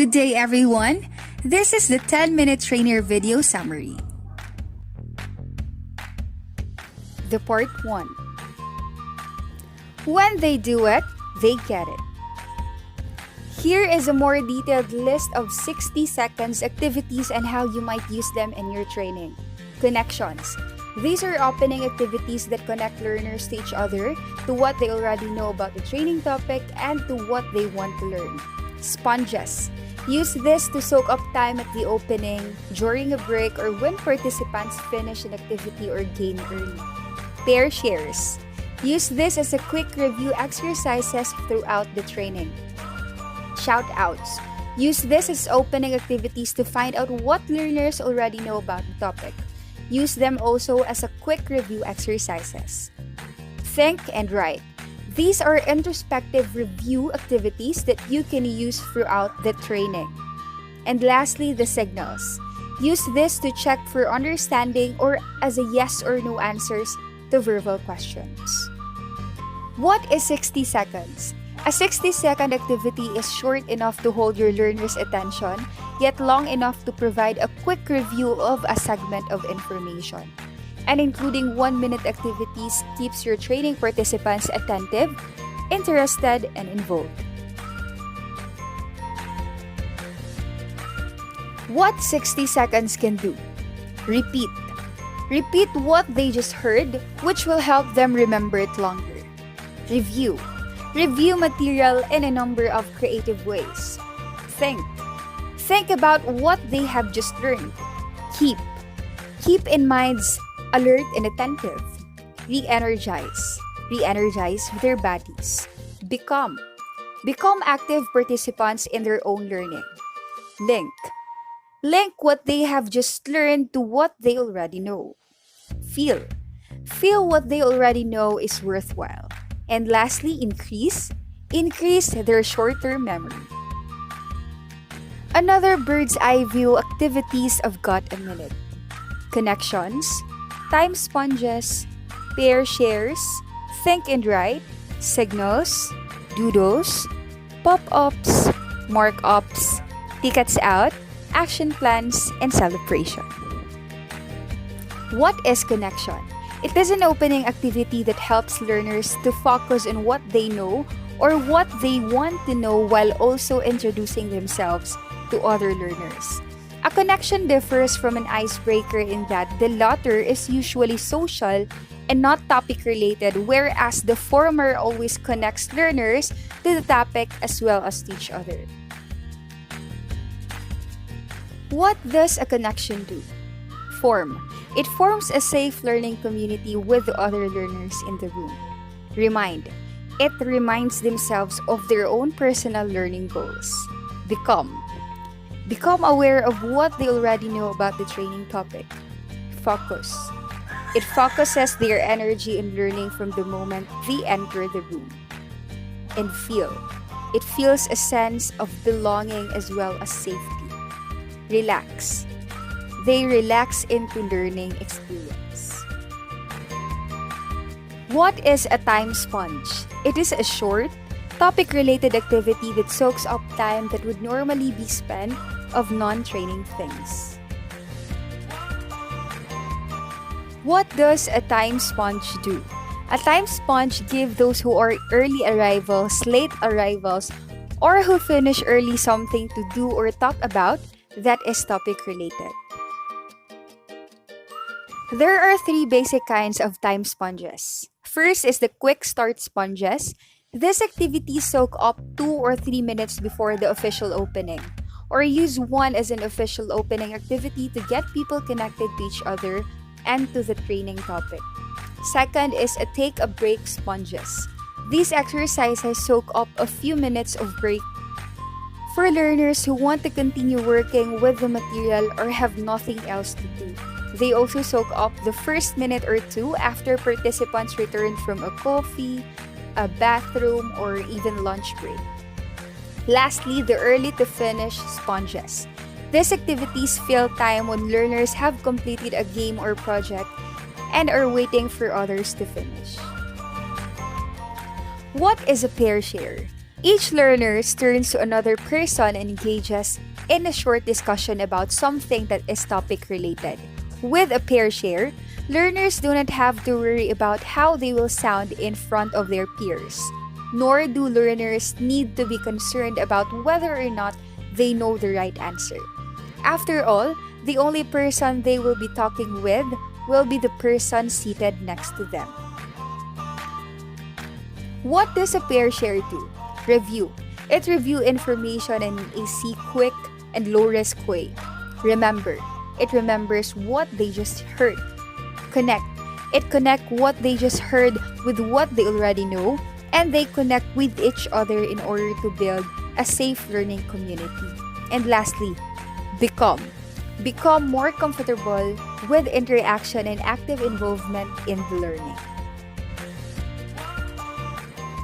Good day, everyone. This is the 10-minute trainer video summary. The part 1. When they do it, they get it. Here is a more detailed list of 60 seconds activities and how you might use them in your training. Connections. These are opening activities that connect learners to each other, to what they already know about the training topic, and to what they want to learn. Sponges. Use this to soak up time at the opening, during a break, or when participants finish an activity or gain early. Pair shares. Use this as a quick review exercises throughout the training. Shout-outs. Use this as opening activities to find out what learners already know about the topic. Use them also as a quick review exercises. Think and write. These are introspective review activities that you can use throughout the training. And lastly, the signals. Use this to check for understanding or as a yes or no answers to verbal questions. What is 60 seconds? A 60-second activity is short enough to hold your learner's attention, yet long enough to provide a quick review of a segment of information. And including 1-minute activities keeps your training participants attentive, interested, and involved. What 60 seconds can do? Repeat. Repeat what they just heard, which will help them remember it longer. Review. Review material in a number of creative ways. Think. Think about what they have just learned. Keep. Keep in minds alert and attentive. Re-energize. Re-energize their bodies. Become. Become active participants in their own learning. Link. Link what they have just learned to what they already know. Feel. Feel what they already know is worthwhile. And lastly, increase. Increase their short-term memory. Another bird's eye view activities of Got a Minute. Connections, time sponges, pair shares, think and write, signals, doodles, pop-ups, mark-ups, tickets out, action plans, and celebration. What is connection? It is an opening activity that helps learners to focus on what they know or what they want to know while also introducing themselves to other learners. A connection differs from an icebreaker in that the latter is usually social and not topic-related, whereas the former always connects learners to the topic as well as to each other. What does a connection do? Form. It forms a safe learning community with the other learners in the room. Remind. It reminds themselves of their own personal learning goals. Become. Become aware of what they already know about the training topic. Focus. It focuses their energy in learning from the moment they enter the room. And feel. It feels a sense of belonging as well as safety. Relax. They relax into learning experience. What is a time sponge? It is a short, topic-related activity that soaks up time that would normally be spent of non-training things. What does a time sponge do? A time sponge gives those who are early arrivals, late arrivals, or who finish early something to do or talk about that is topic-related. There are 3 basic kinds of time sponges. First is the quick start sponges. This activity soak up 2 or 3 minutes before the official opening, or use one as an official opening activity to get people connected to each other and to the training topic. Second is a take a break sponges. These exercises soak up a few minutes of break for learners who want to continue working with the material or have nothing else to do. They also soak up the first minute or 2 after participants return from a coffee, a bathroom, or even lunch break. Lastly, the early to finish sponges. These activities fill time when learners have completed a game or project and are waiting for others to finish. What is a pair share? Each learner turns to another person and engages in a short discussion about something that is topic related. With a pair share, learners do not have to worry about how they will sound in front of their peers, nor do learners need to be concerned about whether or not they know the right answer. After all, the only person they will be talking with will be the person seated next to them. What does a pair share do? Review. It reviews information in a quick and low-risk way. Remember. It remembers what they just heard. Connect. It connects what they just heard with what they already know, and they connect with each other in order to build a safe learning community. And lastly, become. Become more comfortable with interaction and active involvement in the learning.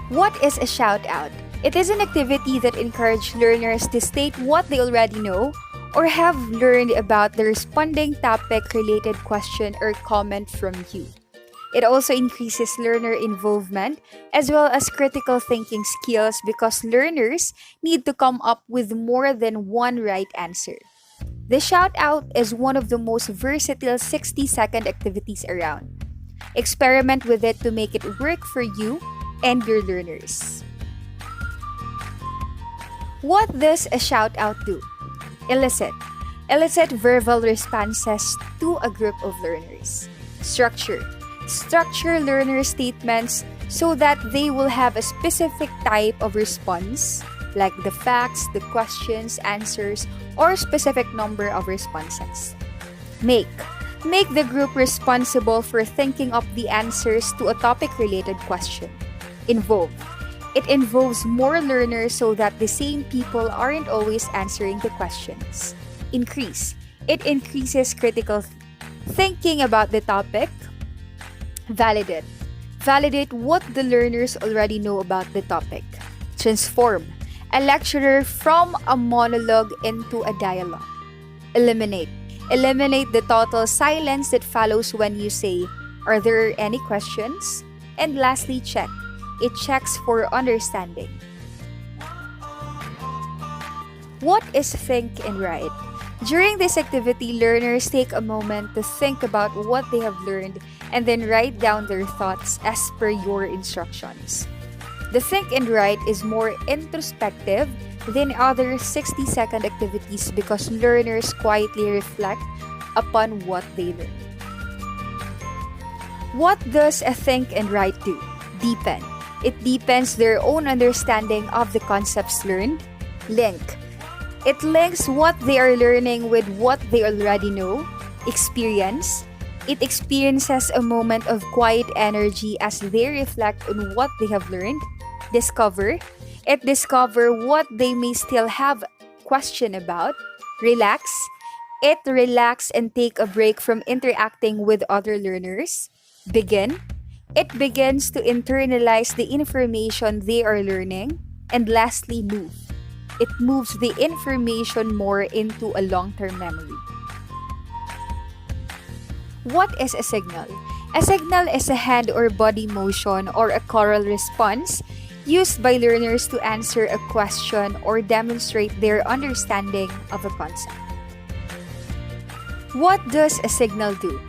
What is a shout-out? It is an activity that encourages learners to state what they already know or have learned about the responding topic-related question or comment from you. It also increases learner involvement as well as critical thinking skills because learners need to come up with more than one right answer. The shout-out is one of the most versatile 60-second activities around. Experiment with it to make it work for you and your learners. What does a shout-out do? Elicit. Elicit verbal responses to a group of learners. Structure. Structure learner statements so that they will have a specific type of response, like the facts, the questions, answers, or specific number of responses. Make. Make the group responsible for thinking up the answers to a topic-related question. Involve. It involves more learners so that the same people aren't always answering the questions. Increase. It increases critical thinking about the topic. Validate. Validate what the learners already know about the topic. Transform. A lecturer from a monologue into a dialogue. Eliminate. Eliminate the total silence that follows when you say, "Are there any questions?" And lastly, check. It checks for understanding. What is think and write? During this activity, learners take a moment to think about what they have learned and then write down their thoughts as per your instructions. The think and write is more introspective than other 60-second activities because learners quietly reflect upon what they learned. What does a think and write do? Deepen. It deepens their own understanding of the concepts learned. Link. It links what they are learning with what they already know. Experience. It experiences a moment of quiet energy as they reflect on what they have learned. Discover. It discovers what they may still have question about. Relax. It relax and take a break from interacting with other learners. Begin. It begins to internalize the information they are learning. And lastly, move. It moves the information more into a long-term memory. What is a signal? A signal is a hand or body motion or a choral response used by learners to answer a question or demonstrate their understanding of a concept. What does a signal do?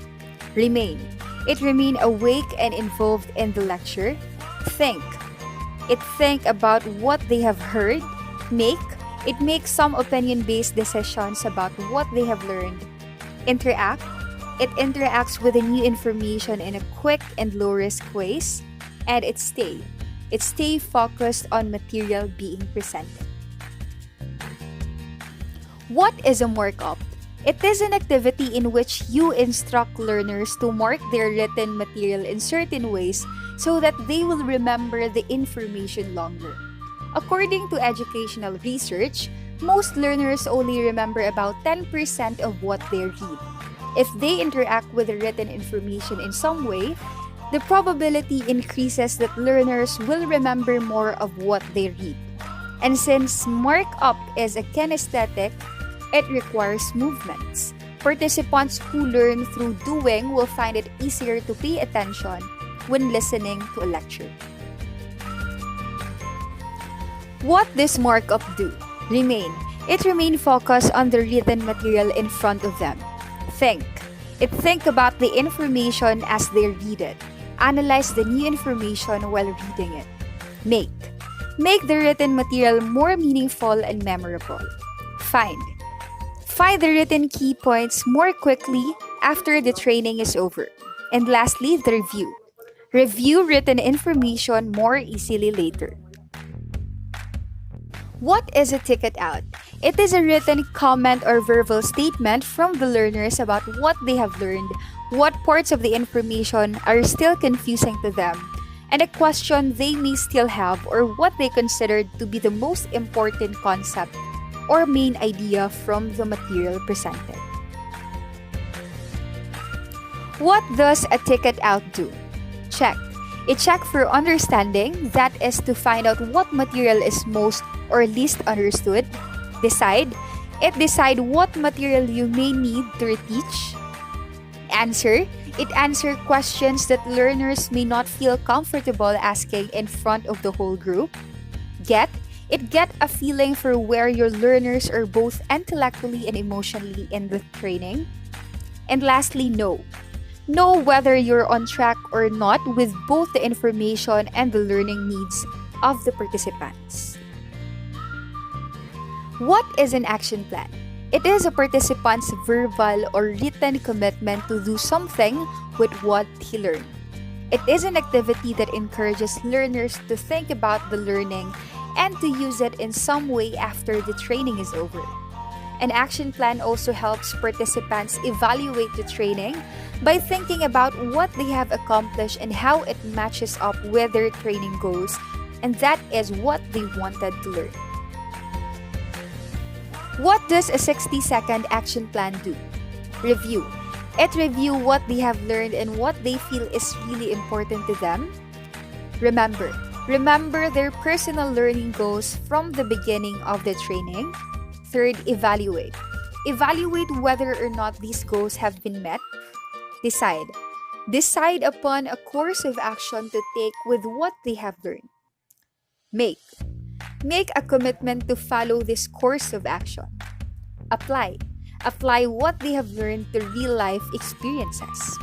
Remain. It remains awake and involved in the lecture. Think. It think about what they have heard. Make. It makes some opinion-based decisions about what they have learned. Interact. It interacts with the new information in a quick and low-risk ways. And it stay. It stay focused on material being presented. What is a mark-up? It is an activity in which you instruct learners to mark their written material in certain ways so that they will remember the information longer. According to educational research, most learners only remember about 10% of what they read. If they interact with the written information in some way, the probability increases that learners will remember more of what they read. And since mark-up is a kinesthetic, it requires movements. Participants who learn through doing will find it easier to pay attention when listening to a lecture. What does markup do? Remain. It remain focused on the written material in front of them. Think. It think about the information as they read it. Analyze the new information while reading it. Make. Make the written material more meaningful and memorable. Find. Find the written key points more quickly after the training is over. And lastly, the review. Review written information more easily later. What is a ticket out? It is a written comment or verbal statement from the learners about what they have learned, what parts of the information are still confusing to them, and a question they may still have or what they considered to be the most important concept or main idea from the material presented. What does a ticket out do? Check. It check for understanding, that is to find out what material is most or least understood. Decide. It decide what material you may need to reteach. Answer. It answer questions that learners may not feel comfortable asking in front of the whole group. Get. It get a feeling for where your learners are both intellectually and emotionally in the training. And lastly, know. Know whether you're on track or not with both the information and the learning needs of the participants. What is an action plan? It is a participant's verbal or written commitment to do something with what he learned. It is an activity that encourages learners to think about the learning and to use it in some way after the training is over. An action plan also helps participants evaluate the training by thinking about what they have accomplished and how it matches up with their training goals, and that is what they wanted to learn. What does a 60-second action plan do? Review. It review what they have learned and what they feel is really important to them. Remember their personal learning goals from the beginning of the training. Third, evaluate. Evaluate whether or not these goals have been met. Decide. Decide upon a course of action to take with what they have learned. Make. Make a commitment to follow this course of action. Apply. Apply what they have learned to real-life experiences.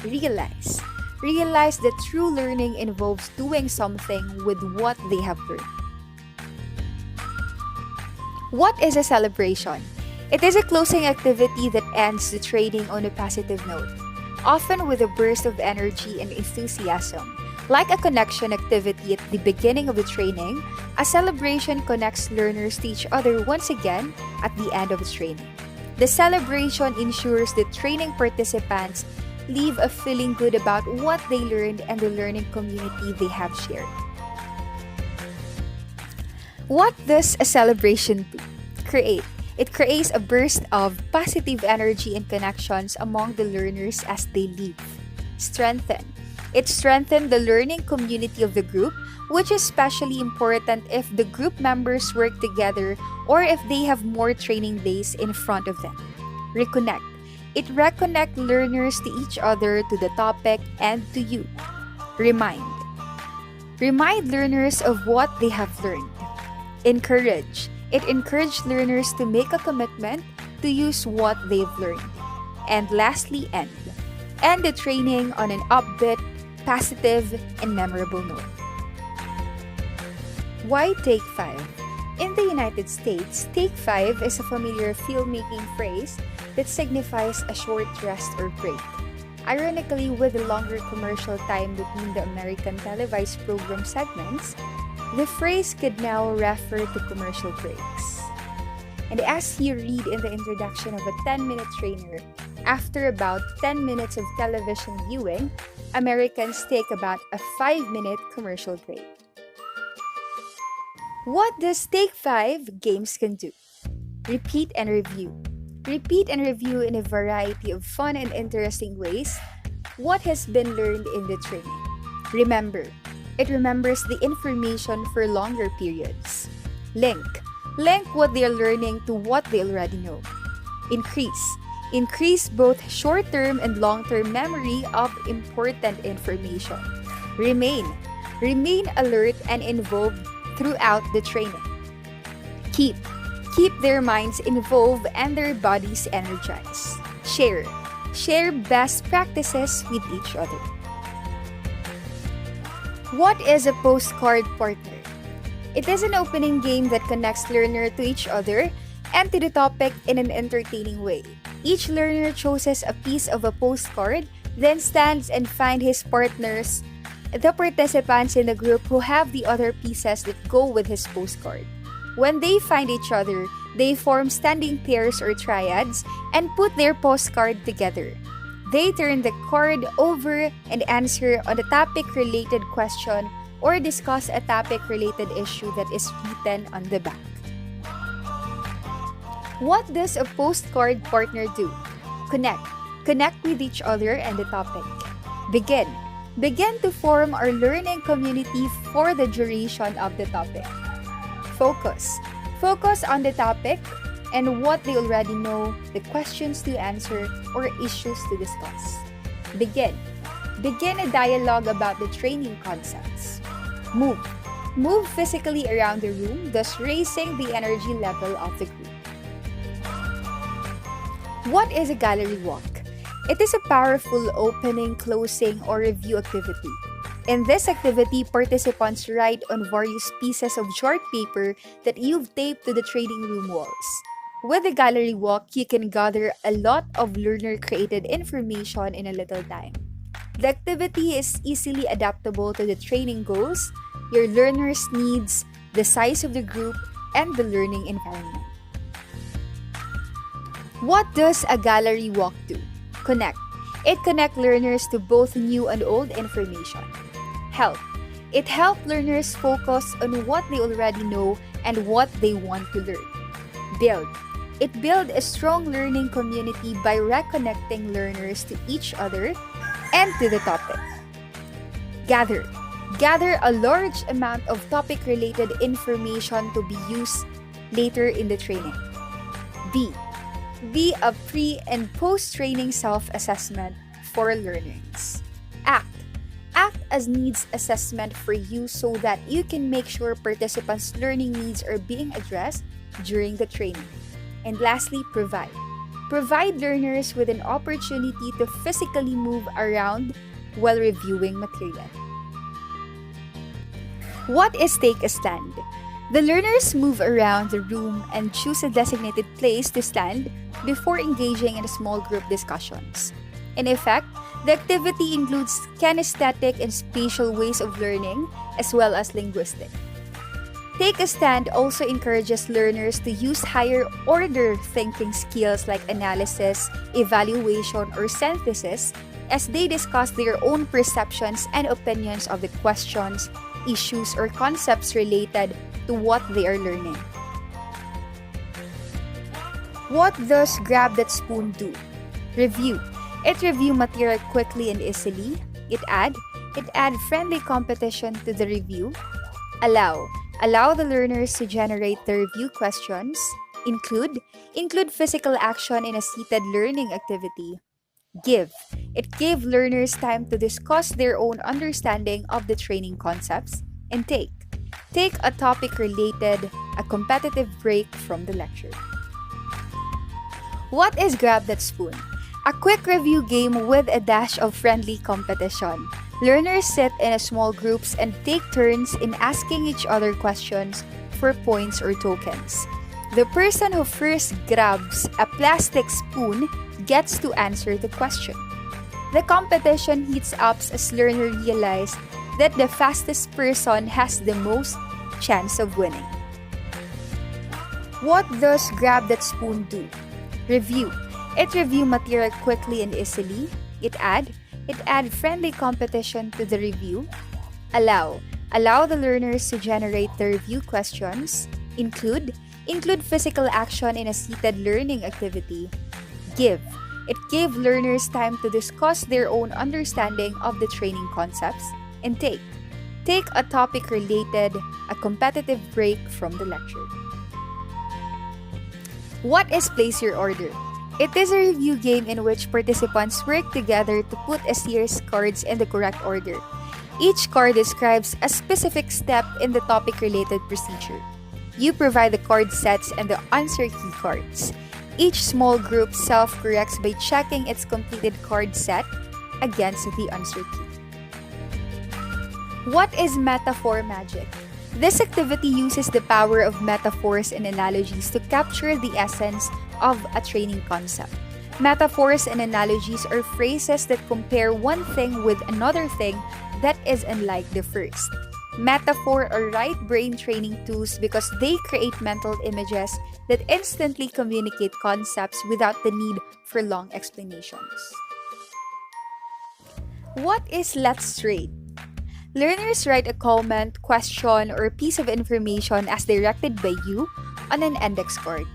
Realize. Realize that true learning involves doing something with what they have learned. What is a celebration? It is a closing activity that ends the training on a positive note, often with a burst of energy and enthusiasm. Like a connection activity at the beginning of the training, a celebration connects learners to each other once again at the end of the training. The celebration ensures that training participants leave a feeling good about what they learned and the learning community they have shared. What does a celebration do? Create. It creates a burst of positive energy and connections among the learners as they leave. Strengthen. It strengthens the learning community of the group, which is especially important if the group members work together or if they have more training days in front of them. Reconnect. It reconnects learners to each other, to the topic, and to you. Remind. Remind learners of what they have learned. Encourage. It encourages learners to make a commitment to use what they've learned. And lastly, end. End the training on an upbeat, positive, and memorable note. Why Take 5? In the United States, Take 5 is a familiar filmmaking phrase that signifies a short rest or break. Ironically, with a longer commercial time between the American televised program segments, the phrase could now refer to commercial breaks. And as you read in the introduction of a 10-minute trainer, after about 10 minutes of television viewing, Americans take about a 5-minute commercial break. What does Take 5 games can do? Repeat and review. Repeat and review in a variety of fun and interesting ways what has been learned in the training. Remember. It remembers the information for longer periods. Link. Link what they are learning to what they already know. Increase. Increase both short-term and long-term memory of important information. Remain. Remain alert and involved throughout the training. Keep their minds involved and their bodies energized. Share best practices with each other. What is a postcard partner? It is an opening game that connects learners to each other and to the topic in an entertaining way. Each learner chooses a piece of a postcard, then stands and finds his partners, the participants in the group who have the other pieces that go with his postcard. When they find each other, they form standing pairs or triads and put their postcard together. They turn the card over and answer on a topic-related question or discuss a topic-related issue that is written on the back. What does a postcard partner do? Connect with each other and the topic. Begin to form our learning community for the duration of the topic. Focus on the topic and what they already know, the questions to answer, or issues to discuss. Begin a dialogue about the training concepts. Move physically around the room, thus raising the energy level of the group. What is a gallery walk? It is a powerful opening, closing, or review activity. In this activity, participants write on various pieces of chart paper that you've taped to the training room walls. With a gallery walk, you can gather a lot of learner-created information in a little time. The activity is easily adaptable to the training goals, your learners' needs, the size of the group, and the learning environment. What does a gallery walk do? It connects learners to both new and old information. It helps learners focus on what they already know and what they want to learn. It builds a strong learning community by reconnecting learners to each other and to the topic. Gather a large amount of topic-related information to be used later in the training. Be a pre- and post-training self-assessment for learners. Act as needs assessment for you so that you can make sure participants' learning needs are being addressed during the training. And lastly, provide. Provide learners with an opportunity to physically move around while reviewing material. What is take a stand? The learners move around the room and choose a designated place to stand before engaging in small group discussions. In effect, the activity includes kinesthetic and spatial ways of learning, as well as linguistic. Take a stand also encourages learners to use higher order thinking skills like analysis, evaluation, or synthesis as they discuss their own perceptions and opinions of the questions, issues, or concepts related to what they are learning. What does grab that spoon do? Review. It review material quickly and easily. It add friendly competition to the review. Allow the learners to generate the review questions. Include physical action in a seated learning activity. It gave learners time to discuss their own understanding of the training concepts. And take a topic related, a competitive break from the lecture. What is Grab That Spoon? A quick review game with a dash of friendly competition. Learners sit in small groups and take turns in asking each other questions for points or tokens. The person who first grabs a plastic spoon gets to answer the question. The competition heats up as learners realize that the fastest person has the most chance of winning. What does Grab That Spoon do? Review. It review material quickly and easily. It add friendly competition to the review. Allow the learners to generate the review questions. Include physical action in a seated learning activity. It gave learners time to discuss their own understanding of the training concepts. And take a topic related, a competitive break from the lecture. What is Place Your Order? It is a review game in which participants work together to put a series of cards in the correct order. Each card describes a specific step in the topic-related procedure. You provide the card sets and the answer key cards. Each small group self-corrects by checking its completed card set against the answer key. What is metaphor magic? This activity uses the power of metaphors and analogies to capture the essence of a training concept. Metaphors and analogies are phrases that compare one thing with another thing that is unlike the first. Metaphor are right brain training tools because they create mental images that instantly communicate concepts without the need for long explanations. What is Let's Trade? Learners write a comment, question, or piece of information as directed by you on an index card.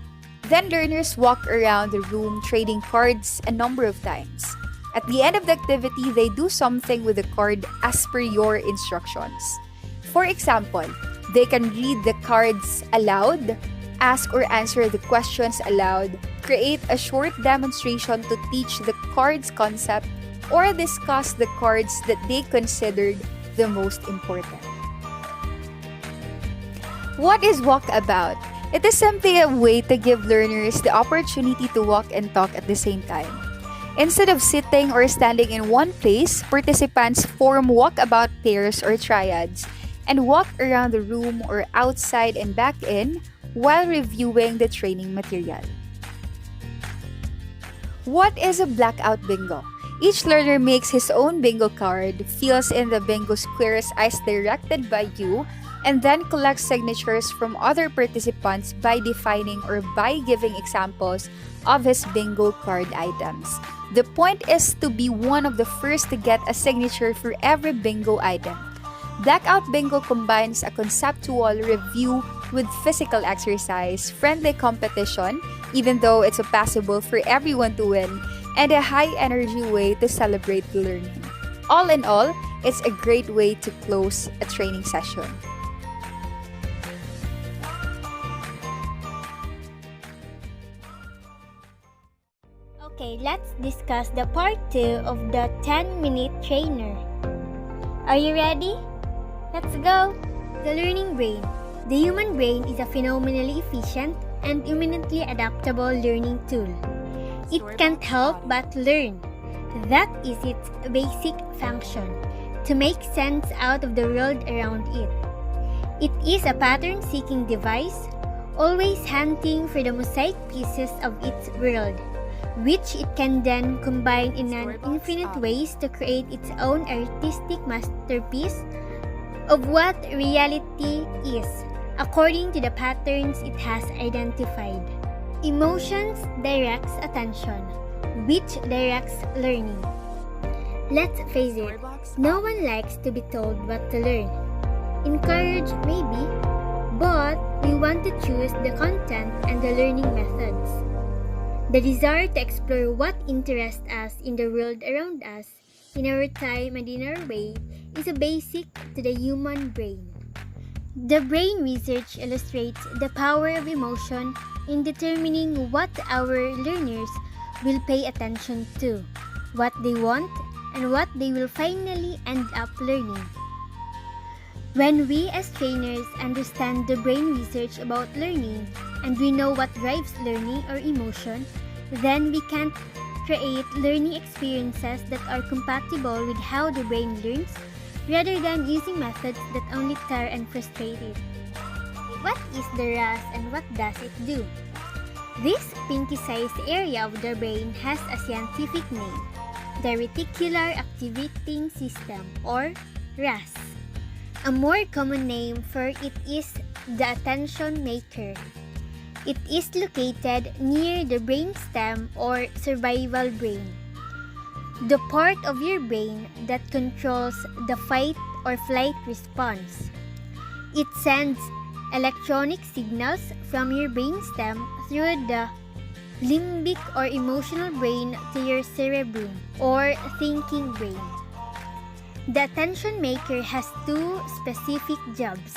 Then learners walk around the room trading cards a number of times. At the end of the activity, they do something with the card as per your instructions. For example, they can read the cards aloud, ask or answer the questions aloud, create a short demonstration to teach the card's concept, or discuss the cards that they considered the most important. What is walkabout? It is simply a way to give learners the opportunity to walk and talk at the same time. Instead of sitting or standing in one place, participants form walkabout pairs or triads and walk around the room or outside and back in while reviewing the training material. What is a blackout bingo? Each learner makes his own bingo card, fills in the bingo squares as directed by you, and then collects signatures from other participants by defining or by giving examples of his bingo card items. The point is to be one of the first to get a signature for every bingo item. Blackout bingo combines a conceptual review with physical exercise, friendly competition, even though it's possible for everyone to win, and a high-energy way to celebrate learning. All in all, it's a great way to close a training session. Okay, let's discuss the part 2 of the 10-minute trainer. Are you ready? Let's go! The learning brain. The human brain is a phenomenally efficient and eminently adaptable learning tool. It can't help but learn. That is its basic function, to make sense out of the world around it. It is a pattern-seeking device, always hunting for the mosaic pieces of its world, which it can then combine in an infinite ways to create its own artistic masterpiece of what reality is, according to the patterns it has identified. Emotions directs attention, which directs learning. Let's face it, no one likes to be told what to learn. Encourage maybe, but we want to choose the content and the learning methods. The desire to explore what interests us in the world around us, in our time and in our way, is a basic to the human brain. The brain research illustrates the power of emotion in determining what our learners will pay attention to, what they want, and what they will finally end up learning. When we as trainers understand the brain research about learning and we know what drives learning or emotion, then we can create learning experiences that are compatible with how the brain learns rather than using methods that only tire and frustrate it. What is the RAS and what does it do? This pinky-sized area of the brain has a scientific name, the Reticular Activating System or RAS. A more common name for it is the attention maker. It is located near the brainstem or cervical brain, the part of your brain that controls the fight or flight response. It sends electronic signals from your brainstem through the limbic or emotional brain to your cerebrum or thinking brain. The attention maker has two specific jobs.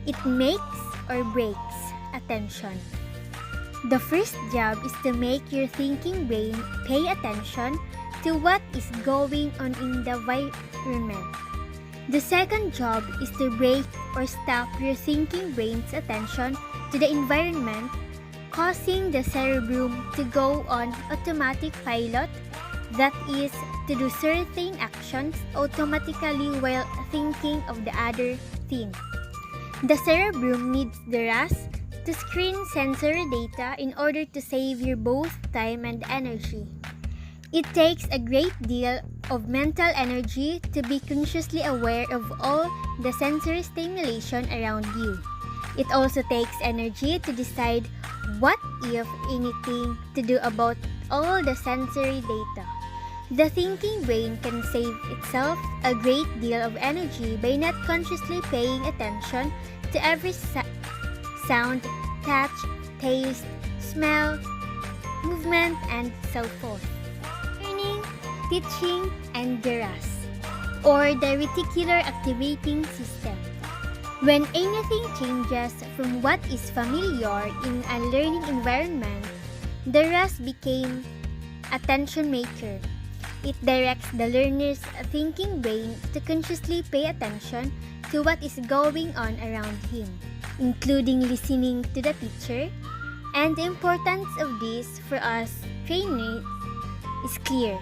It makes or breaks attention. The first job is to make your thinking brain pay attention to what is going on in the environment. The second job is to break or stop your thinking brain's attention to the environment, causing the cerebrum to go on automatic pilot, that is, to do certain actions automatically while thinking of the other thing. The cerebrum needs the RAS to screen sensory data in order to save you both time and energy. It takes a great deal of mental energy to be consciously aware of all the sensory stimulation around you. It also takes energy to decide what, if anything, to do about all the sensory data. The thinking brain can save itself a great deal of energy by not consciously paying attention to every sound, touch, taste, smell, movement, and so forth. Learning, teaching, and the RAS, or the reticular activating system. When anything changes from what is familiar in a learning environment, the RAS became attention maker. It directs the learner's thinking brain to consciously pay attention to what is going on around him, including listening to the teacher, and the importance of this for us trainees is clear.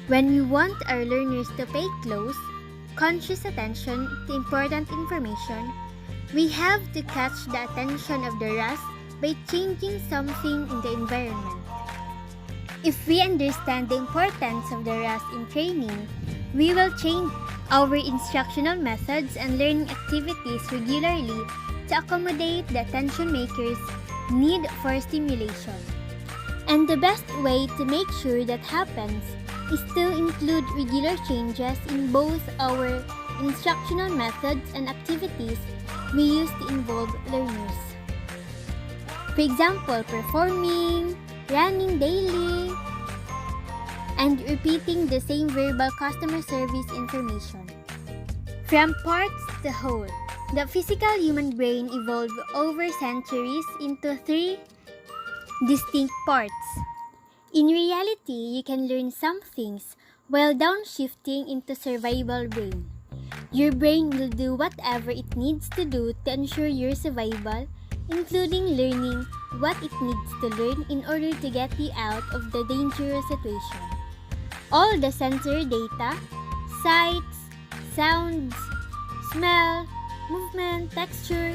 When we want our learners to pay close, conscious attention to important information, we have to catch the attention of the RAS by changing something in the environment. If we understand the importance of the RAS in training, we will change our instructional methods and learning activities regularly to accommodate the attention maker's need for stimulation. And the best way to make sure that happens is to include regular changes in both our instructional methods and activities we use to involve learners. For example, performing, running daily, and repeating the same verbal customer service information. From parts to whole, the physical human brain evolved over centuries into 3 distinct parts. In reality, you can learn some things while downshifting into survival brain. Your brain will do whatever it needs to do to ensure your survival, including learning what it needs to learn in order to get you out of the dangerous situation. All the sensory data, sights, sounds, smell, movement, texture,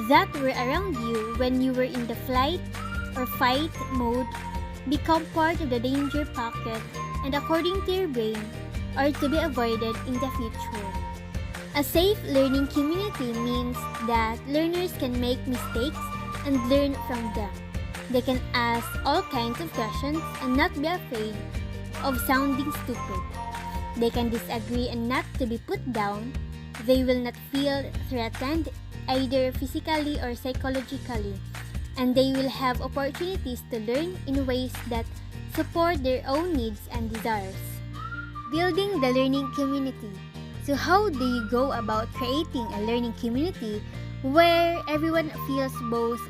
that were around you when you were in the flight or fight mode become part of the danger pocket and, according to your brain, are to be avoided in the future. A safe learning community means that learners can make mistakes and learn from them. They can ask all kinds of questions and not be afraid of sounding stupid. They can disagree and not to be put down. They will not feel threatened either physically or psychologically, and they will have opportunities to learn in ways that support their own needs and desires. Building the learning community. So how do you go about creating a learning community where everyone feels both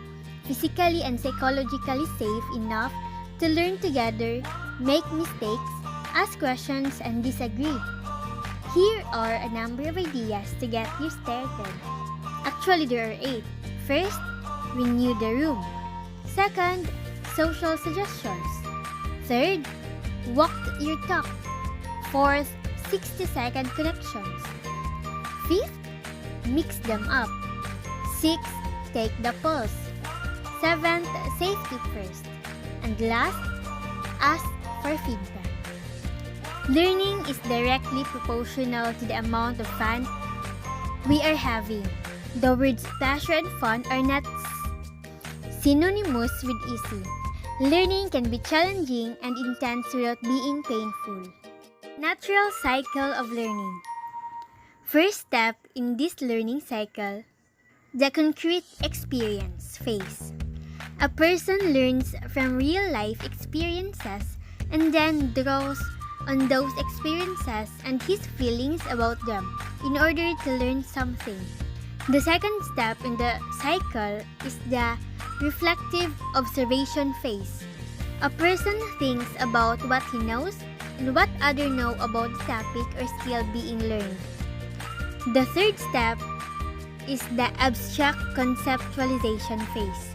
physically and psychologically safe enough to learn together, make mistakes, ask questions, and disagree? Here are a number of ideas to get you started. Actually, there are 8. First, renew the room. Second, social suggestions. Third, walk your talk. Fourth, 60-second connections. Fifth, mix them up. Sixth, take the pulse. Seventh, safety first. And last, ask for feedback. Learning is directly proportional to the amount of fun we are having. The words pleasure and fun are not synonymous with easy. Learning can be challenging and intense without being painful. Natural cycle of learning. First step in this learning cycle, the concrete experience phase. A person learns from real life experiences and then draws on those experiences and his feelings about them in order to learn something. The second step in the cycle is the reflective observation phase. A person thinks about what he knows and what others know about the topic or skill being learned. The third step is the abstract conceptualization phase.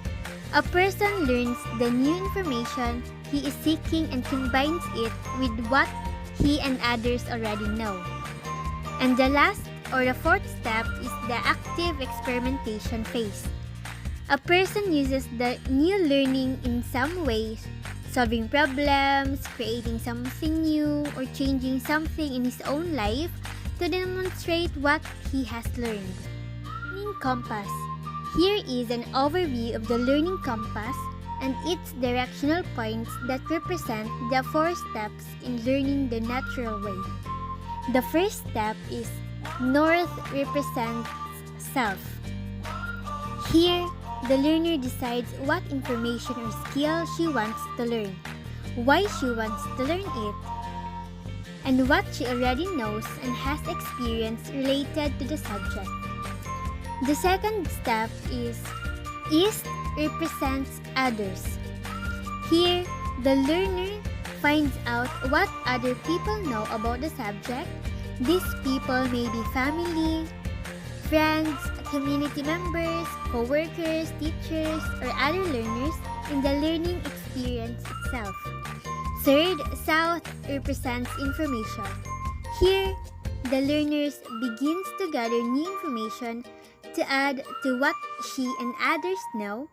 A person learns the new information he is seeking and combines it with what he and others already know. And the last or the fourth step is the active experimentation phase. A person uses the new learning in some ways, solving problems, creating something new, or changing something in his own life to demonstrate what he has learned. Learning compass. Here is an overview of the learning compass and its directional points that represent the 4 steps in learning the natural way. The first step is North represents self. Here, the learner decides what information or skill she wants to learn, why she wants to learn it, and what she already knows and has experienced related to the subject. The second step is East represents others. Here, the learner finds out what other people know about the subject. These people may be family, friends, community members, co-workers, teachers, or other learners in the learning experience itself. Third, South represents information. Here, the learners begins to gather new information to add to what she and others know.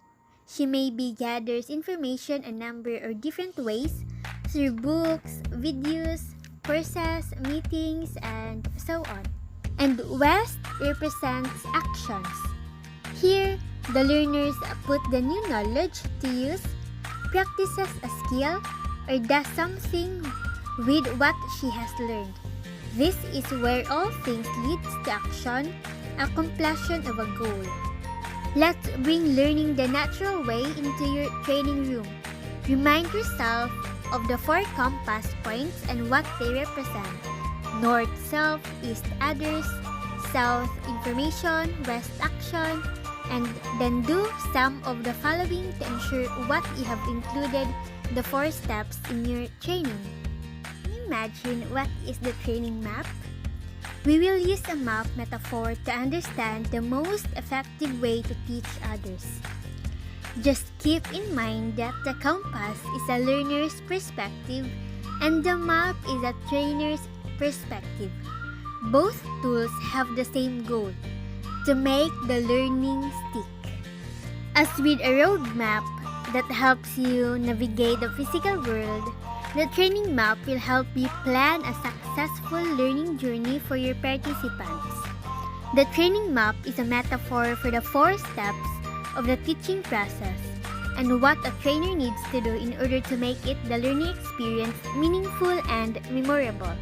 She maybe gathers information a number of different ways through books, videos, courses, meetings, and so on. And West represents actions. Here, the learners put the new knowledge to use, practices a skill, or does something with what she has learned. This is where all things leads to action, a completion of a goal. Let's bring learning the natural way into your training room. Remind yourself of the 4 compass points and what they represent. North, self, East, others, South, information, West, action, and then do some of the following to ensure what you have included the 4 steps in your training. Can you imagine what is the training map? We will use a map metaphor to understand the most effective way to teach others. Just keep in mind that the compass is a learner's perspective and the map is a trainer's perspective. Both tools have the same goal, to make the learning stick. As with a roadmap that helps you navigate the physical world, the training map will help you plan a successful learning journey for your participants. The training map is a metaphor for the 4 steps of the teaching process and what a trainer needs to do in order to make it the learning experience meaningful and memorable.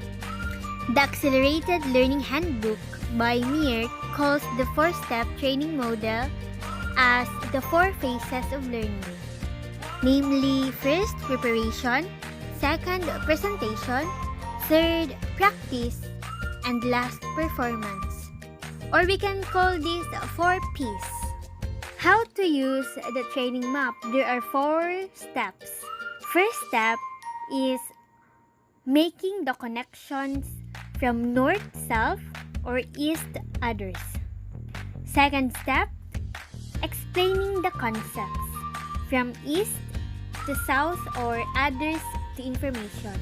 The Accelerated Learning Handbook by Meir calls the 4-step training model as the 4 phases of learning, namely, first, preparation, second, presentation, third, practice, and last, performance. Or we can call this 4 P's. How to use the training map? There are 4 steps. First step is making the connections from north, self, or east, others. Second step, explaining the concepts from east to south or others to information.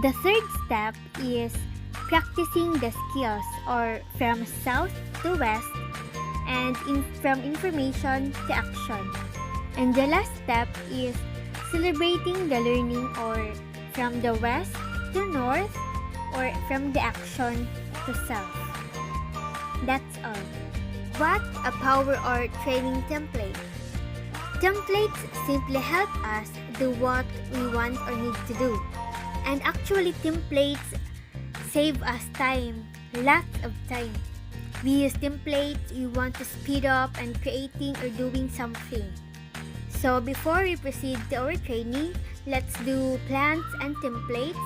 The third step is practicing the skills or from south to west and from information to action. And the last step is celebrating the learning or from the west to north or from the action to self. That's all. What a power or training template. Templates simply help us do what we want or need to do. And actually templates save us time, lots of time. We use templates, we want to speed up and creating or doing something. So before we proceed to our training, let's do plans and templates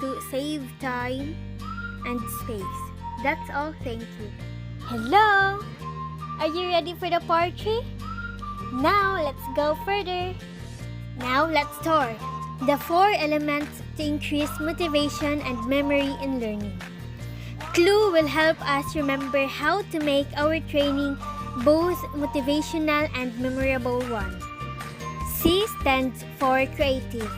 to save time and space. That's all, thank you. Hello! Are you ready for the part 3? Now, let's go further. Now, let's start. The 4 elements to increase motivation and memory in learning. Clue will help us remember how to make our training both motivational and memorable one. C stands for creative.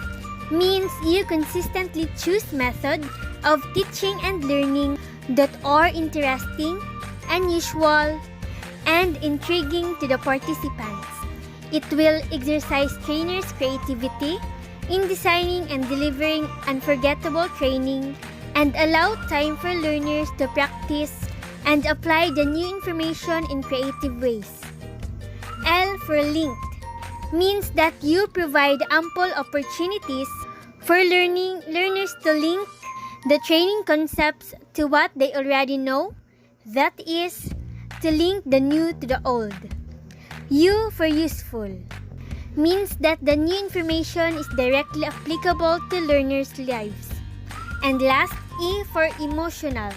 Means you consistently choose methods of teaching and learning that are interesting, unusual, and intriguing to the participants. It will exercise trainers' creativity in designing and delivering unforgettable training and allow time for learners to practice and apply the new information in creative ways. L for linked means that you provide ample opportunities for learners to link the training concepts to what they already know, that is, to link the new to the old. U for useful means that the new information is directly applicable to learners' lives. And last, E for emotional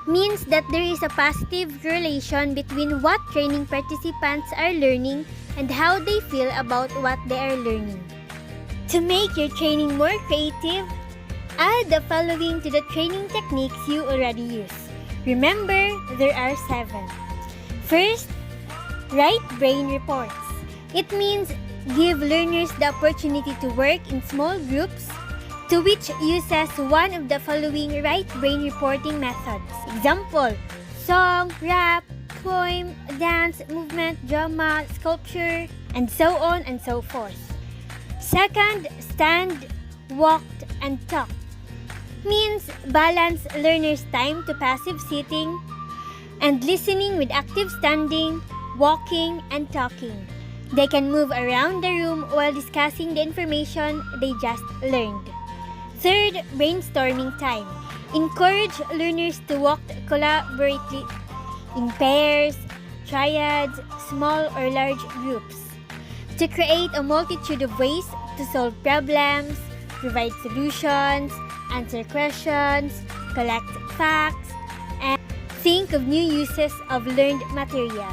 means that there is a positive correlation between what training participants are learning and how they feel about what they are learning. To make your training more creative, add the following to the training techniques you already use. Remember, there are 7. First, write brain reports. It means give learners the opportunity to work in small groups to which uses one of the following right brain reporting methods. Example, song, rap, poem, dance, movement, drama, sculpture, and so on and so forth. Second, stand, walked, and talk. Means balance learners' time to passive sitting and listening with active standing, walking, and talking. They can move around the room while discussing the information they just learned. Third, brainstorming time. Encourage learners to work collaboratively in pairs, triads, small or large groups to create a multitude of ways to solve problems, provide solutions, answer questions, collect facts, and think of new uses of learned material.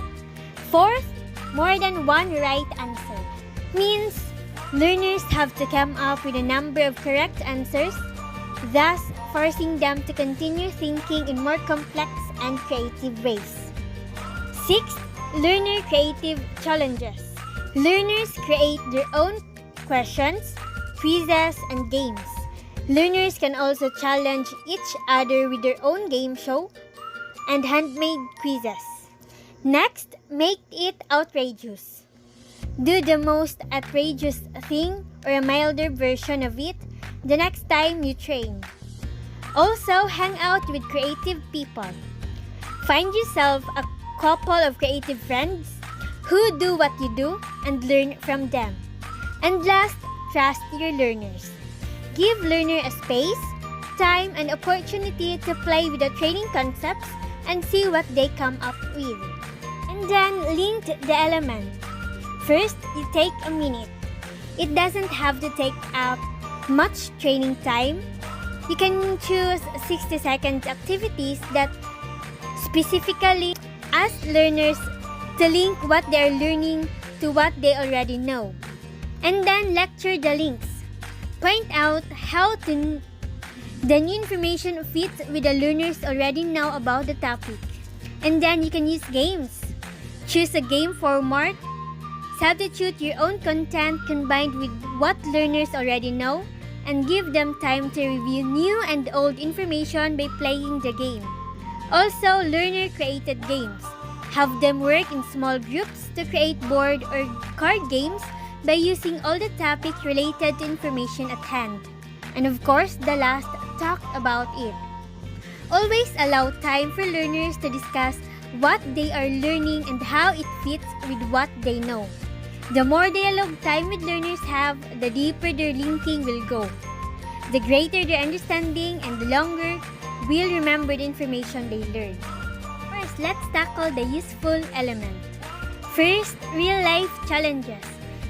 Fourth, more than one right answer. Means learners have to come up with a number of correct answers, thus forcing them to continue thinking in more complex and creative ways. Sixth, learner creative challenges. Learners create their own questions, quizzes, and games. Learners can also challenge each other with their own game show and handmade quizzes. Next, make it outrageous. Do the most outrageous thing or a milder version of it the next time you train. Also, hang out with creative people. Find yourself a couple of creative friends who do what you do and learn from them. And last, trust your learners. Give learner a space, time, and opportunity to play with the training concepts and see what they come up with. And then link the element. First, you take a minute. It doesn't have to take up much training time. You can choose 60-second activities that specifically ask learners to link what they are learning to what they already know. And then lecture the links. Point out how the new information fits with the learners already know about the topic. And then you can use games. Choose a game format. Substitute your own content combined with what learners already know and give them time to review new and old information by playing the game. Also, learner-created games. Have them work in small groups to create board or card games by using all the topics related to information at hand. And of course, the last, talk about it. Always allow time for learners to discuss what they are learning and how it fits with what they know. The more dialogue time with learners have, the deeper their linking will go. The greater their understanding and the longer will remember the information they learned. First, let's tackle the useful element. First, real-life challenges.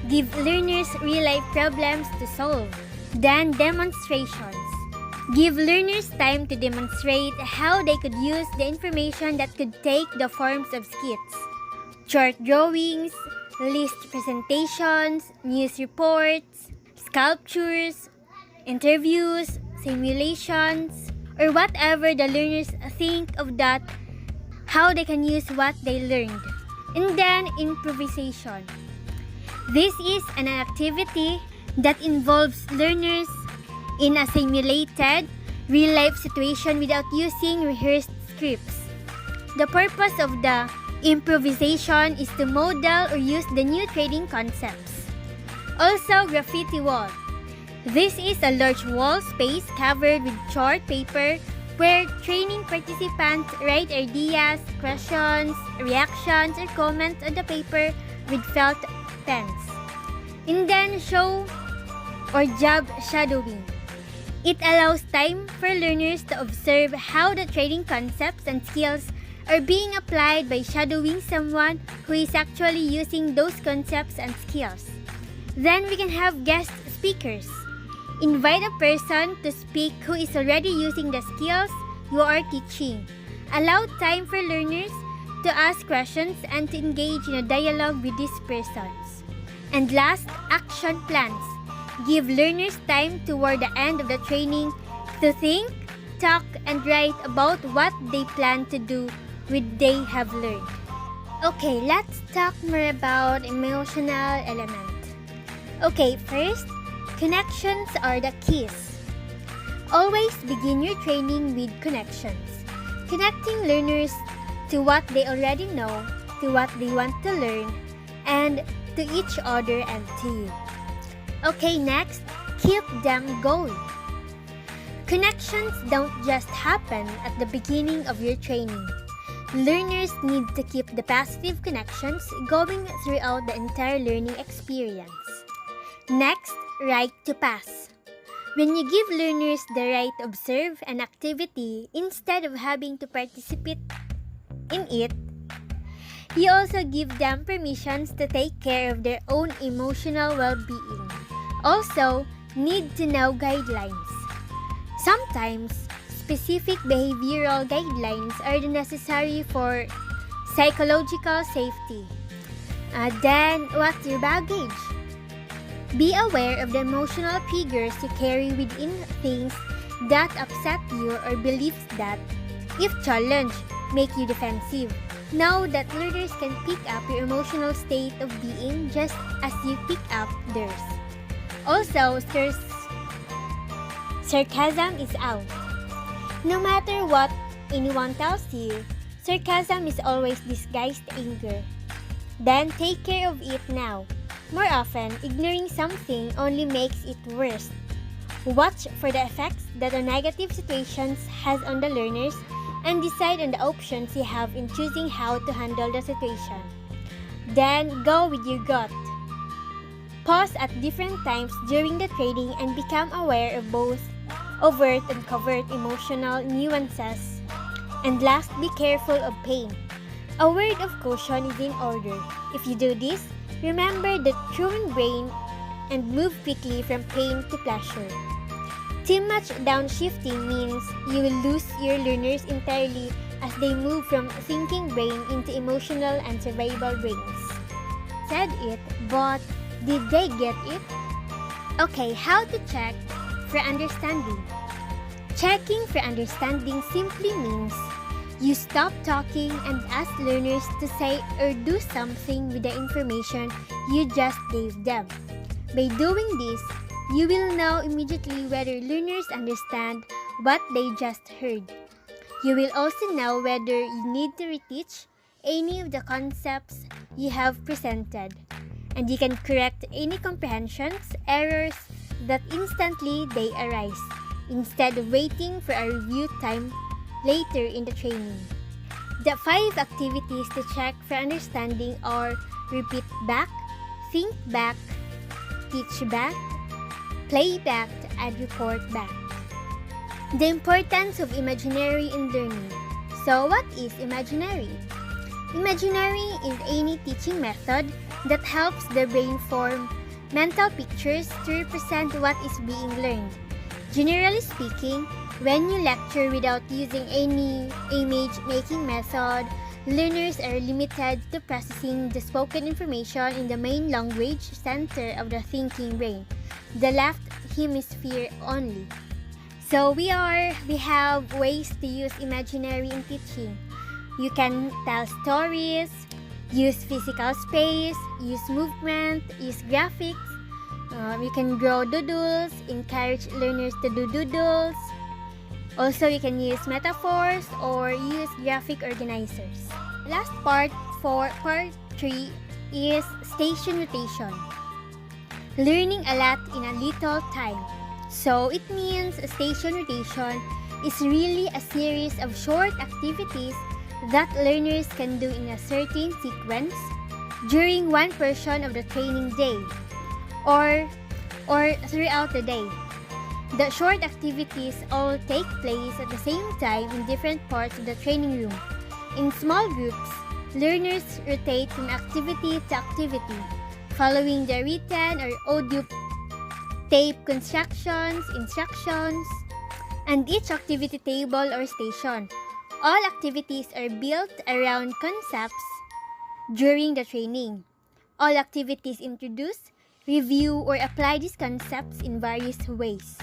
Give learners real-life problems to solve. Then, demonstrations. Give learners time to demonstrate how they could use the information that could take the forms of skits, chart drawings, list presentations, news reports, sculptures, interviews, simulations, or whatever the learners think of that, how they can use what they learned. And then improvisation. This is an activity that involves learners in a simulated, real-life situation without using rehearsed scripts. The purpose of the improvisation is to model or use the new trading concepts. Also, graffiti wall. This is a large wall space covered with chart paper where training participants write ideas, questions, reactions, or comments on the paper with felt pens. And then show or job shadowing. It allows time for learners to observe how the trading concepts and skills are being applied by shadowing someone who is actually using those concepts and skills. Then we can have guest speakers. Invite a person to speak who is already using the skills you are teaching. Allow time for learners to ask questions and to engage in a dialogue with these persons. And last, action plans. Give learners time toward the end of the training to think, talk, and write about what they plan to do with they have learned. Okay, let's talk more about emotional element. Okay, first, connections are the keys. Always begin your training with connections. Connecting learners to what they already know, to what they want to learn, and to each other and to you. Okay, next, keep them going. Connections don't just happen at the beginning of your training. Learners need to keep the positive connections going throughout the entire learning experience. Next, right to pass. When you give learners the right to observe an activity instead of having to participate in it, you also give them permissions to take care of their own emotional well-being. Also, need to know guidelines. Sometimes, specific behavioral guidelines are necessary for psychological safety. Then, what's your baggage? Be aware of the emotional triggers you carry within things that upset you or beliefs that, if challenged, make you defensive. Know that learners can pick up your emotional state of being just as you pick up theirs. Also, sarcasm is out. No matter what anyone tells you, sarcasm is always disguised anger. Then take care of it now. More often, ignoring something only makes it worse. Watch for the effects that a negative situation has on the learners and decide on the options you have in choosing how to handle the situation. Then go with your gut. Pause at different times during the training and become aware of both overt and covert emotional nuances. And last, be careful of pain. A word of caution is in order. If you do this, remember the human brain and move quickly from pain to pleasure. Too much downshifting means you will lose your learners entirely as they move from thinking brain into emotional and survival brains. Said it, but did they get it? Okay, how to check for understanding. Checking for understanding simply means you stop talking and ask learners to say or do something with the information you just gave them. By doing this, you will know immediately whether learners understand what they just heard. You will also know whether you need to reteach any of the concepts you have presented, and you can correct any comprehensions, errors that instantly they arise, instead of waiting for a review time later in the training. The 5 activities to check for understanding are repeat back, think back, teach back, play back, and report back. The importance of imaginary in learning. So what is imaginary? Imaginary is any teaching method that helps the brain form mental pictures to represent what is being learned. Generally speaking, when you lecture without using any image-making method, learners are limited to processing the spoken information in the main language center of the thinking brain, the left hemisphere only. So we have ways to use imaginary in teaching. You can tell stories, use physical space, use movement, use graphics. You can draw doodles, encourage learners to do doodles. Also, you can use metaphors or use graphic organizers. Last part for part 3 is station rotation. Learning a lot in a little time. So it means station rotation is really a series of short activities that learners can do in a certain sequence during one portion of the training day or throughout the day. The short activities all take place at the same time in different parts of the training room. In small groups, learners rotate from activity to activity, following the written or audio tape instructions, and each activity table or station. All activities are built around concepts during the training. All activities introduce, review, or apply these concepts in various ways.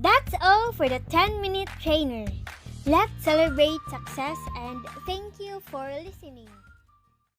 That's all for the 10-minute trainer. Let's celebrate success and thank you for listening.